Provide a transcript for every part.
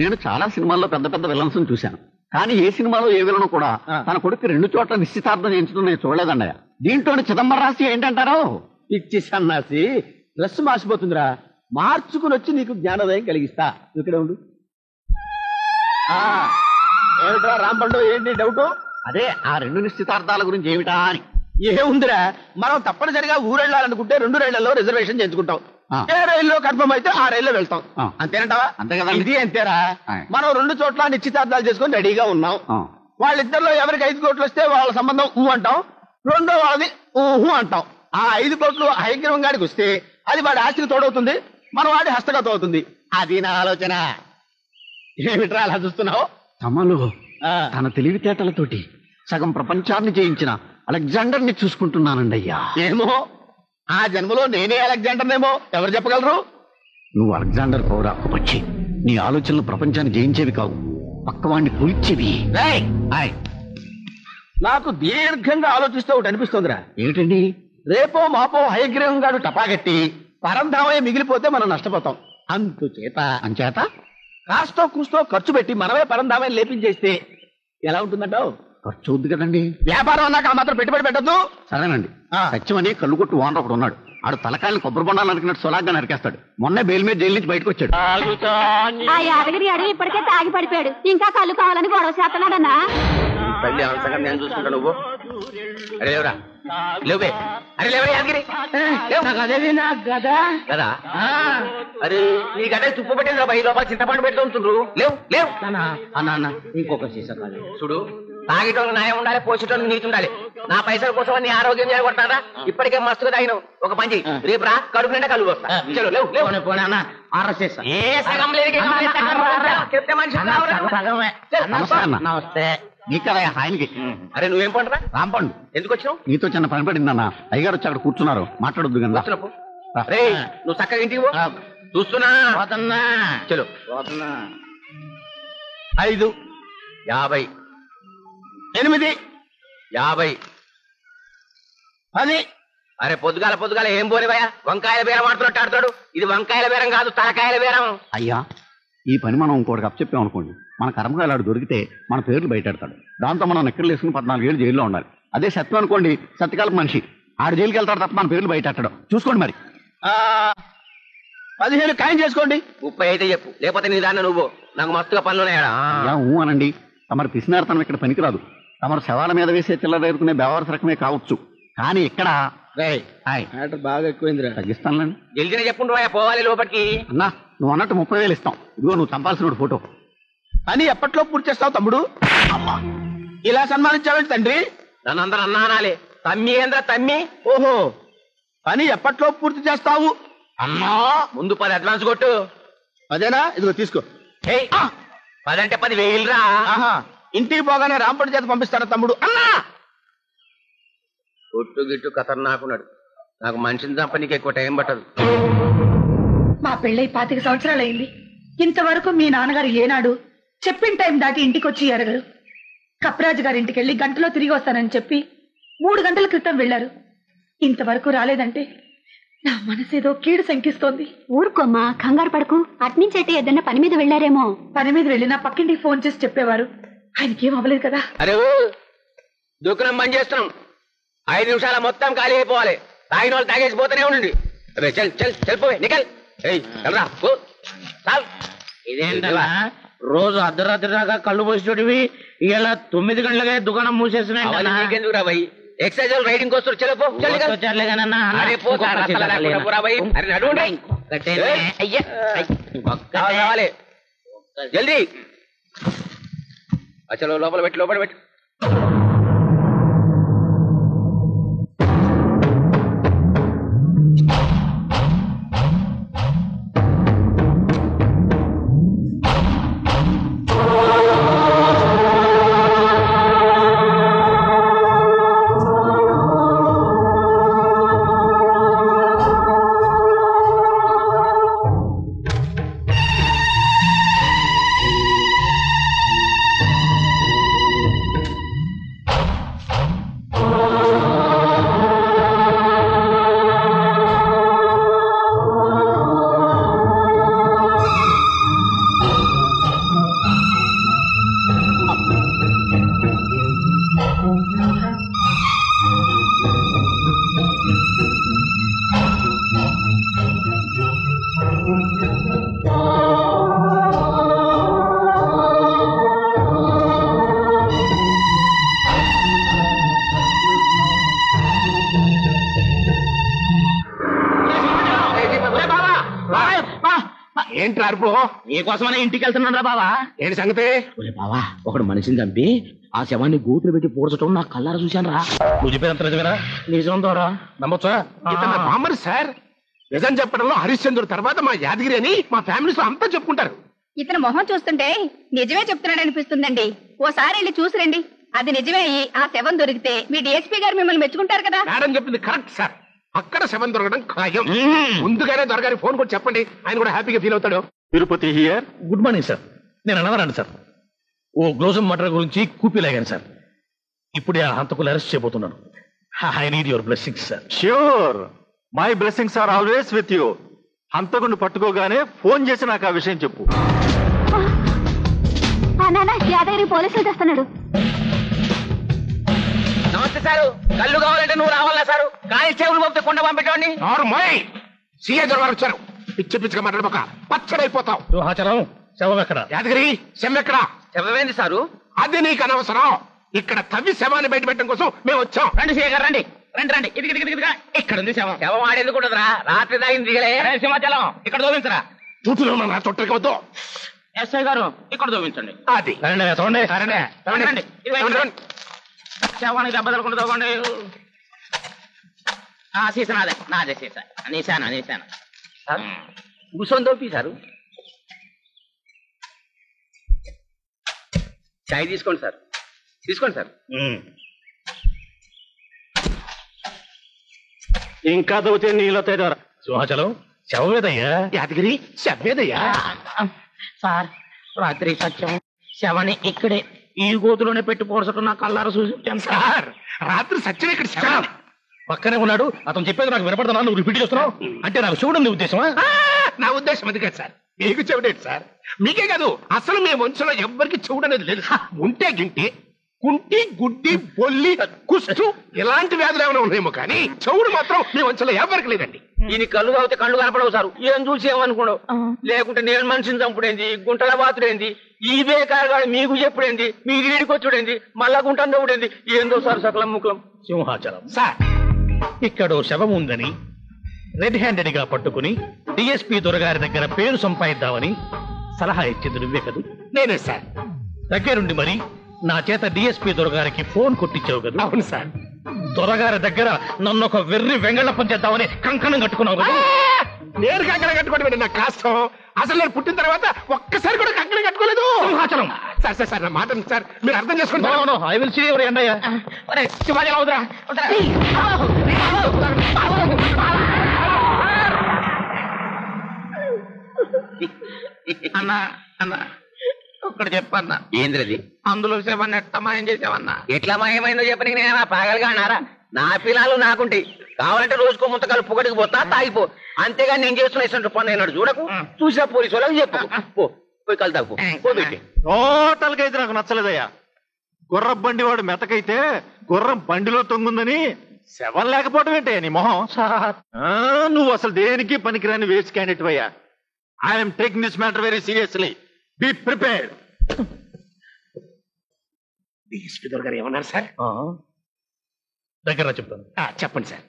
నేను చాలా సినిమాల్లో పెద్ద పెద్ద విలన్స్ చూశాను, కానీ ఏ సినిమాలో ఏ విలను కూడా తన కొడుకు 2 చోట్ల నిశ్చితార్థం చేయించడం నేను చూడలేదండి. దీంట్లో చిదంబరం రాసి ఏంటంటారు? ఇచ్చి సన్నాసి డ్రెస్ మార్చిపోతుందిరా, మార్చుకుని వచ్చి నీకు జ్ఞానోదయం కలిగిస్తా. ఇక్కడ ఉండు. ఏమిట్రా రాంపండు, ఏంటి డౌట్? అదే ఆ 2 నిశ్చితార్థాల గురించి ఏమిటా అని. ఏముందిరా, మనం తప్పనిసరిగా ఊరెళ్ళాలనుకుంటే 2 రైళ్లలో రిజర్వేషన్ చేయించుకుంటాం. ఏ రైల్లో కన్ఫర్మ్ అయితే ఆ రైల్లో వెళ్తాం. అంతేనంటావా? అంతే కదా. ఇది అంతేరా. మనం 2 చోట్ల నిశ్చితార్థాలు చేసుకుని రెడీగా ఉన్నాం. వాళ్ళిద్దరిలో ఎవరికి 5 కోట్లు వస్తే వాళ్ళ సంబంధం ఊ అంటాం, రెండో వాళ్ళది ఊహు అంటాం. ఆ 5 కోట్లు హైగ్రీవం గాడికి వస్తే అది వాడి ఆస్తికి తోడవుతుంది, మన వాడి హస్తగతం అవుతుంది. అది నా ఆలోచన. ఏమిట్రా అలా చూస్తున్నావు? తమలో తన తెలివితేటలతోటి సగం ప్రపంచాన్ని జయించిన అలెగ్జాండర్ ని చూసుకుంటున్నానండి అయ్యా. ఏమో ఆ జన్మలో నేనే అలెగ్జాండర్నేమో, ఎవరు చెప్పగలరు? నువ్వు అలెగ్జాండర్ పౌరా వచ్చి నీ ఆలోచనలు ప్రపంచాన్ని జయించేవి కావు, పక్కవాణ్ణి కూల్చేవి. నాకు దీర్ఘంగా ఆలోచిస్తూ ఒకటి అనిపిస్తోందిరా. ఏమిటండి? రేపో మాపో హయగ్రీవం గాడు టపాగట్టి పరంధామయ్య మిగిలిపోతే మనం నష్టపోతాం. అంచేత కాస్తో కూస్తో ఖర్చు పెట్టి మనమే పరంధామయ్య లేపించేస్తే ఎలా ఉంటుందంటావు? ఖర్చు అవుద్ది కదండి. వ్యాపారం అన్నాక ఆ మాత్రం పెట్టుబడి పెట్టద్దు. సరేనండి. సత్యమని కళ్ళు కొట్టు ఓనర్ ఒకడు ఉన్నాడు. ఆడు తలకాయలు కొబ్బరి బొండాలు నరికినట్టు సొలాగ్గా నరికేస్తాడు. మొన్నే బెయిల్ మీద జైలు నుంచి బయటకు వచ్చాడు. ఆ యాదగిరి అడవి ఇప్పటికే తాగి పడిపోయాడు, ఇంకా కళ్ళు కావాలని గొడవ చేస్తున్నాడన్నా. తల్లి అవసరం నేను చూసుకుంటా. నువ్వు అరే లేవురా, లేవే. అరే లేవరా యాదగిరి, కదా. అరే నీ గడ్డ తుప్పు పెట్టింది రా, లోపల చింతపండు పెడుతుండ్రు. లేవు లేవు అన్న. ఇంకొక సీసా చూడు, తాగేటోళ్ళు న్యాయం ఉండాలి, పోసేటోళ్ళు నీతి ఉండాలి. నా పైసల కోసం నీ ఆరోగ్యం చేయగొట్టారా? ఇప్పటికే మస్తుగా తాగినావు. ఒక పంచి రేపు రా, కడుపు నిండా కలుగు వస్తా. చలో లేవు లేవు. నమస్తే. నీకదా ఆయనకి. అరే నువ్వేం పండురా? రాంపండు. ఎందుకు వచ్చినావు? నీతో చిన్న పని పడిందన్న. అయ్యగారు వచ్చి అక్కడ కూర్చున్నారు, మాట్లాడొద్దు కదా. నువ్వు చక్కగా ఇంటికి చూస్తున్నా. చలో 5 50 8 50 10. అరే పొద్దుగాల ఏం పోనివయ్యా, వంకాయల బేరం ఆడుతున్నట్టు ఆడతాడు. ఇది వంకాయల బేరం కాదు, తలకాయల బేరం. అయ్యా ఈ పని మనం ఇంకోటికి అప్పచెప్పామనుకోండి, మన కర్మకాయలాడు దొరికితే మన పేర్లు బయటెడతాడు. దాంతో మనం నెక్కలు వేసుకుని 14 ఏళ్ళు జైల్లో ఉండాలి. అదే సత్యం అనుకోండి, సత్యకాలపు మనిషి ఆడు జైలుకి వెళ్తాడు తప్ప మన పేర్లు బయటెట్టడం. చూసుకోండి మరి. 15 ఖాయం చేసుకోండి. 30 అయితే చెప్పు, లేకపోతే నీ దాన్ని నువ్వు. నాకు మస్తుగా పనులు ఉన్నాయా? అనండి. తమరు పిసినారతనం ఇక్కడ పనికిరాదు. తమరు శవాల మీద వేసే చిల్లర ఎదుర్కొనే బేవారస రకమే కావచ్చు, కానీ ఇక్కడ బాగా ఎక్కువైందిరా. తగ్గిస్తానులేండి. జల్దీనే చెప్పుండ్రు పోవాలి లోపలికి. అన్నా నువ్వు అన్నట్టు 30,000 ఇస్తాం. ఇదిగో నువ్వు చంపాల్సిన ఫోటో. అని ఎప్పట్లో పూర్తి చేస్తావు తమ్ముడు? ఇలా సన్మానించావండి తండ్రి. నన్ను అందరూ అన్నా అనాలి. తమ్మి ఏంద్ర తమ్మి. ఓహో, పని ఎప్పట్లో పూర్తి చేస్తావు అన్నా? ముందు 10 అడ్వాన్స్ కొట్టు. అదేనా? ఇదిగో తీసుకో. 10 అంటే 10,000 రా. ఇంటికి పోగానే రాంపడి చేత పంపిస్తాను తమ్ముడు అన్నా. కొట్టు గిట్టు ఖతర్నాకున్నాడు. నాకు మనిషిని చంపనీకి ఎక్కువ టైం పట్టదు. మా పెళ్ళై 25 సంవత్సరాలైంది. ఇంతవరకు మీ నాన్నగారు ఏనాడు చెప్పిన టైం దాటి ఇంటికి వచ్చి ఎరగరు. కప్రాజు గారి ఇంటికి వెళ్ళి గంటలో తిరిగి వస్తానని చెప్పి 3 గంటల క్రితం వెళ్లారు. ఇంతవరకు రాలేదంటే నా మనసేదో కీడు శంకిస్తోంది. ఊరుకోమ్మా, కంగారు పడకు. అట్నుంచి అయితే ఏదన్నా పని మీద వెళ్లారేమో. పని మీద వెళ్ళినా పక్కింటికి ఫోన్ చేసి చెప్పేవారు. ఆయనకేం అవ్వలేదు కదా. అరే దుకాణం బంద్ చేస్తున్నాం. 5 నిమిషాల మొత్తం ఖాళీ అయిపోవాలి. తాగిన వాళ్ళు తాగేసి పోతూనే ఉండండి. చల్ చల్ చల్పోవే నికల్. ఇదేంటలా రోజు అర్ధరాత్రి దాకా కళ్ళు పోసేటివి, ఇలా 9 గంటలకే దుకాణం మూసేస్తున్నాయి. రాబాయి ఎక్సైజ్ రైడింగ్ వస్తారు. చలపో జల్దీ. చలో లోపల పెట్టి. ఏంటి అరుపు? నీకోసమనే ఇంటికి వెళ్తున్నాను రా బావా. ఏంటి సంగతి? బావా ఒకడు మనిషిని చంపి ఆ శవాన్ని గూతులు పెట్టి పూడ్చడం నా కళ్ళారా చూశాను రా. నువ్వు చెప్పేదంత నిజమేనా? నిజం ద్వారా నమ్మొచ్చా? ఇతను బామ్మర్ సార్. నిజం చెప్పడంలో హరిశ్చంద్రుడు తర్వాత మా యాదగిరి అని మా ఫ్యామిలీస్ లో అంతా చెప్పుకుంటారు. ఇతను మొహం చూస్తుంటే నిజమే చెప్తున్నాడు అనిపిస్తుందండి. ఓసారి వెళ్ళి చూసిరండి. అది నిజమే అయ్యి ఆ శవం దొరికితే మీ డిఎస్పీ గారు మిమ్మల్ని మెచ్చుకుంటారు కదా. మేడం చెప్పింది కరెక్ట్ సార్. అక్కడ శవం దొరకడం ఖాయం. ముందుగానే దొరగారి ఫోన్ కూడా చెప్పండి, ఆయన కూడా హ్యాపీగా ఫీల్ అవుతాడు. Tirupati here. Good morning sir. నేను అన్నవరండి సార్. ఓ గ్లోజం మర్డర్ గురించి కూపీలాగాను సార్. ఇప్పుడే ఆ హంతకులు అరెస్ట్ చేయబోతున్నాను. I need your blessings sir. Sure, my blessings are always with you. హంతకుడిని పట్టుకోగానే ఫోన్ చేసి నాకు ఆ విషయం చెప్పు. యాదగిరి పోలీసులు తెస్తున్నాడు. నమస్తే సారు. కళ్ళు కావాలంటే నువ్వు రావాలా సారు? కానిస్టేబుల్ పంపితే కొండ పంపించండి. సీఏ దొరగారు వచ్చారు. పిచ్చి పిచ్చిగా మాట్లాడబోక పచ్చడైపోతావు. హాచరం శవం ఎక్కడ? యాదగిరి శవం ఎక్కడా? శవమేంది సారు? అది నీకు అనవసరం. ఇక్కడ తవ్వి శవాన్ని బయట పెట్టడం కోసం మేము వచ్చాం. రండి శేఖర్ రండి రండి రండి. ఇది ఇక్కడ ఉంది శవం. శవం ఆడేందుకు ఉండదురా, రాత్రి తాగింది దిగలే. సింహాచలం ఇక్కడ దోవించరా. చూతులు నా తొట్టకపోతూ. ఎస్ఐ గారు ఇక్కడ దోవించండి. అది రండి. శవానికి దెబ్బ తలకుండా తోగండి. సీసా నాదే సీసా. నీసానా కూర్చొని దోపి సారు. చాయ్ తీసుకోండి సార్. ఇంకా దొరికితే నీళ్ళు తేదరా. సింహాచలం శవమేదయ్యా? యాదగిరి శవేదయ్యా? సార్ రాత్రి సత్యం శవాన్ని ఇక్కడే ఈ గోతులోనే పెట్టి పోడ్చడం నా కళ్ళారా చూసి సార్. రాత్రి సత్యం ఇక్కడ శవం పక్కనే ఉన్నాడు. అతను చెప్పేది నాకు వినపడుతున్నా, నువ్వు రిపీట్ చేస్తున్నావు అంటే నాకు చూడడం నీ ఉద్దేశమా? నా ఉద్దేశం అది కాదు సార్. మీకు చెవిడేది సార్. మీకే కాదు, అసలు మీ వంశంలో ఎవ్వరికి చెవుడు అనేది లేదు. ఉంటే గింటి, కుంటి, గుడ్డి, బొల్లి, కుష్టు ఇలాంటి వ్యాధులు ఏమైనా ఉన్నాయేమో కానీ చెవుడు మాత్రం మీ వంశంలో ఎవరికి లేదండి. ఈయన కళ్ళు కాకపోతే కళ్ళు కనపడవు సారు. ఏం చూసి ఏమనుకోడు. లేకుంటే నేను మనిషిని చంపుడేంది, గుంటల బాతుడేంది, ఈ బేకారు మీకు చెప్పుడేంది, మీరు ఈడికొచ్చుడేంది, మళ్ళా గుంటను తవ్వుడేంది, ఏందో సార్ సకలం ముఖం. సింహాచలం సార్ ఇక్కడ శవం ఉందని రెడ్ హ్యాండెడ్ గా పట్టుకుని డిఎస్పీ దొరగారి దగ్గర పేరు సంపాదిద్దామని సలహా ఇచ్చింది నువ్వే కదూ? నేనే సార్. దగ్గరుండి మరి నా చేత డిఎస్పీ దొరగారికి ఫోన్ కొట్టించావు కదా? అవును సార్. దొరగారి దగ్గర నన్ను ఒక వెర్రి వెంగళప్పం చేద్దామని కంకణం కట్టుకున్నావు కదా? నేను కంకణం కట్టుకోవడం నాకు కాస్తం. అసలు నేను పుట్టిన తర్వాత ఒక్కసారి కూడా కంకణం కట్టుకోలేదు. సింహాచలం సార్ నా మాట సార్, మీరు అర్థం చేసుకోండి. ఐ విల్ సీ యువర్ ఎండయ్య. సింహాచలం అవుతురా. అన్నా ఒక్కడు చెప్పన్నా. ఏంద్రది? అందులో శవాన్ని ఎట్లా మాయం చేసావన్నా? ఎట్లా మాయమైందో చెప్పనికి నేను పాగలుగా అన్నారా? నా పిల్లలు నాకుంటాయి. కావాలంటే రోజుకో ముంత కలుపు పొగటికి పోతా, తాగిపో. అంతేగాని నేను చేస్తున్న ఇష్టం పని అన్నాడు చూడకు. చూసిన పోలీసు వాళ్ళకి చెప్పు. పోయి కలు తాగు పోబెట్టి. టోటల్ గా అయితే నాకు నచ్చలేదయ్యా. గుర్రం బండి వాడు మెతకైతే గుర్రం బండిలో తొంగుందని శవం లేకపోవడం ఏంటే నీ మొహం? నువ్వు అసలు దేనికి పనికిరాని వేస్ట్ క్యాండిడేట్ అయ్యా. I'm taking this matter very seriously. Be prepared. DSP గారు ఏమన్నారు సార్? దగ్గర చెప్తాను. చెప్పండి సార్.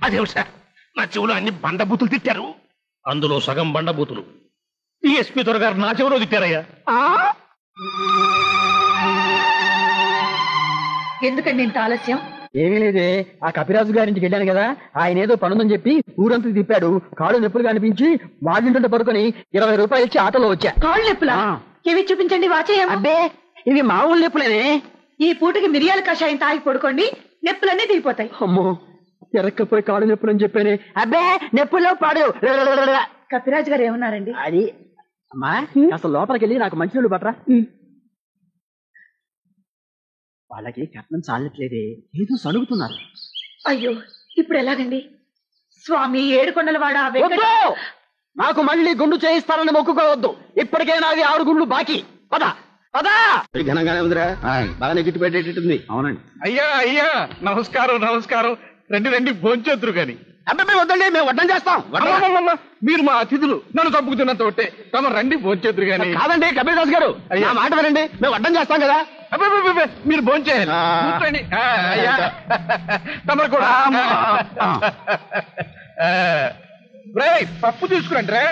అదేమిటి సార్, నా చెవులో అన్ని బండబూతులు తిట్టారు. అందులో సగం బండబూతులు డిఎస్పీ దొరగారు నా చెవులో తిట్టారయ్యా. ఎందుకండి ఇంత ఆలస్యం? ఏమీ లేదే, ఆ కపిరాజు గారింటికి వెళ్ళాను కదా, ఆయన ఏదో పనుందని చెప్పి ఊరంతా తిప్పాడు. కాళ్ళు నొప్పులు కనిపించి వాడింటుంటే పడుకొని 20 రూపాయలు ఇచ్చి ఆటోలో వచ్చా. కాళ్ళు నొప్పులా? ఇవి చూపించండి. వాచేయం. అబ్బే ఇవి మామూలు నొప్పులేనే. ఈ పూటకి మిరియాల కషాయం తాగి పడుకోండి, నొప్పులన్నీ దిగిపోతాయి. అమ్మో ఎరక్కపోయి కాళ్ళు నొప్పులు అని చెప్పానే. అబ్బే నొప్పుల్లో పాడు. కపిరాజు గారు ఏమన్నారండి? అది అమ్మా అసలు లోపలికి వెళ్ళి నాకు మంచినీళ్ళు పట్టరా. వాళ్ళకి కట్నం చాలట్లేదే, ఏదో సణుగుతున్నారు. అయ్యో ఇప్పుడు ఎలాగండి? స్వామి ఏడుకొండలవాడ నాకు మళ్ళీ గుండు చేయిస్తారని మొక్కుకోవద్దు. ఇప్పటికే నాది 6 గుండ్లు బాకీ. పదా పదా. ఘనంగానే ఉందిరా, బాగానే గిట్టు పెట్టేటట్టుంది. అవునండి. అయ్యా నమస్కారం. రండి భోంచేద్దరు గాని. అబ్బాయి వద్దండి, మేము వడ్డం చేస్తాం. మీరు మా అతిథులు, నన్ను చంపుకుతున్నంత ఒకటే. తమ రండి భోంచేద్దరు గాని. కాదండి కబీర్దాస్ గారు, నా మాట వినండి, మేము వడ్డం చేస్తాం కదా. అబ్బబ్బబ్బబ్బ, మీరు భోంచేయాలి కూర్చోండి. అయ్యా తమరు కూడా రేయ్, పప్పు తీసుకురండి రే.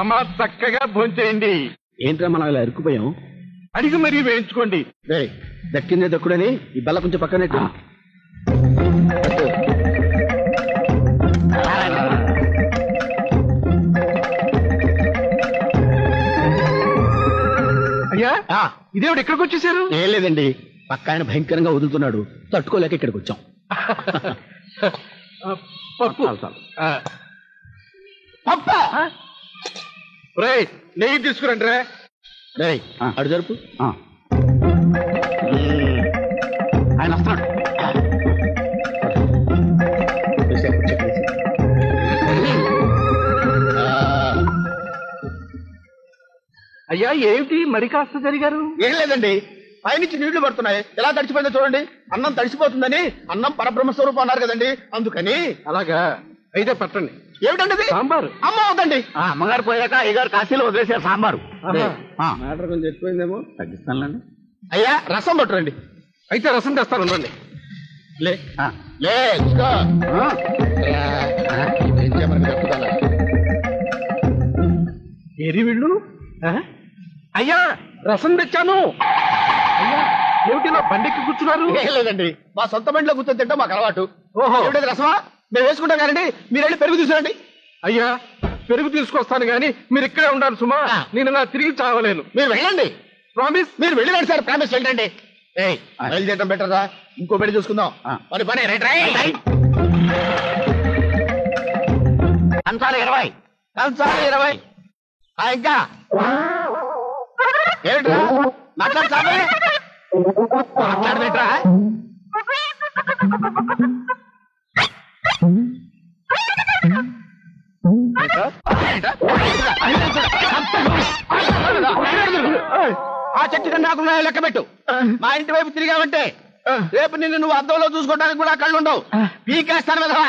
అమ్మా చక్కగా భోంచేయండి. ఏంట్రా మనం ఇలా ఇరుక్కుపోయాం? అడిగి మరీ వేయించుకోండి. దక్కిందే దక్కుడని ఈ బల్ల కొంచెం పక్కనే అయ్యా ఇదేవిడ ఎక్కడికి వచ్చేసారు? ఏం లేదండి, పక్క ఆయన భయంకరంగా వదులుతున్నాడు, తట్టుకోలేక ఇక్కడికి వచ్చాం. పప్పు పప్ప రేయ్, నెయ్యి తీసుకురండి రే. రేయ్ అడు జరుపు. ఆయన వస్తున్నాడు. అయ్యా ఏమిటి మరి కాస్త జరిగారు? ఏం లేదండి, పైనుంచి నీళ్లు పడుతున్నాయి, ఎలా తడిచిపోయిందో చూడండి. అన్నం తడిసిపోతుందని, అన్నం పరబ్రహ్మ స్వరూపం అన్నారు కదండి, అందుకని. అలాగా, అయితే పట్టండి. ఏమిటండి సాంబారు? అమ్మ అవుతండి. అమ్మగారు పోయాక అయ్యగారు కాశీలో వదిలేశారు సాంబారు. మ్యాటర్ కొంచెం ఎక్కువైందేమో, తగ్గిస్తానులేండి. అయ్యా రసం పట్టురండి. అయితే రసం తెస్తాను ఉండండి. లే లే ఇదిగో. ఏం చేయమని చెప్తాను. ఏరి వీళ్ళు? అయ్యా రసం తెచ్చాను. అయ్యా ఏమిటి నా బండికి కూర్చున్నారు? ఏం లేదండి, మా సొంత బండిలో కూర్చొని తింటాం మాకు అలవాటు. ఓహో, ఏమిటది రసమా? మేము వేసుకుంటాం కానండి, మీరు వెళ్ళి పెరుగు తీసుకురండి. అయ్యా పెరుగు తీసుకొస్తాను గాని మీరు ఇక్కడే ఉండాలి సుమా. నేను నా తిరిగి చావలేను. మీరు వెళ్ళండి. ప్రామిస్? మీరు వెళ్ళండి సార్, ప్రామిస్ వెళ్ళండి. బయలుదేరడం బెటర్ రా, ఇంకో పెళ్లి చూసుకుందాం. పని పని రైట్ రైట్. కంచాలు 20. కంచాలు 20. ఇంకా ఏమిట్రా మాట్లాడతావే? మాట్లాడబెట్రా. ఆ చెట్టు కన్నా నాకున్నా లెక్క పెట్టు. మా ఇంటి వైపు తిరిగావంటే రేపు నిన్ను నువ్వు అద్దంలో చూసుకోవడానికి కూడా కళ్ళు ఉండవు. పీకేస్తాను కదా.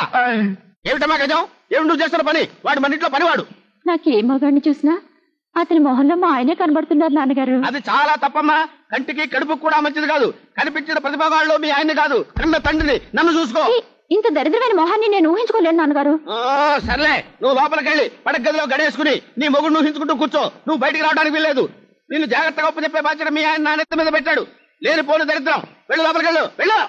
ఏమిటమ్మా గజం, ఏమి నువ్వు చేస్తున్న పని? వాడు మన ఇంట్లో పనివాడు. నాకు ఏ మగాడిని చూసినా అతని మొహంలో మా ఆయనే కనబడుతున్నారు నాన్నగారు. అది చాలా తప్పమ్మా. కంటికి కడుపుకు కూడా మంచిది కాదు. కనిపించిన ప్రతిభాగాళ్ళు మీ ఆయన కాదు, కన్న తండ్రిని. నన్ను చూసుకో. ఇంత దరిద్రమైన మొహాన్ని నేను ఊహించుకోలేను నాన్నగారు. సర్లే, నువ్వు లోపలికెళ్ళి పడక గదిలో గడేసుకుని నీ మొగుడు ఊహించుకుంటూ కూర్చో. నువ్వు బయటికి రావడానికి వీల్లేదు. నిన్ను జాగ్రత్తగా ఒప్పు చెప్పే బాధ్యత మీ ఆయన నా నెత్తి మీద పెట్టాడు. లేని పోను దరిద్రం. వెళ్ళు, లోపలికెళ్ళు, వెళ్ళు.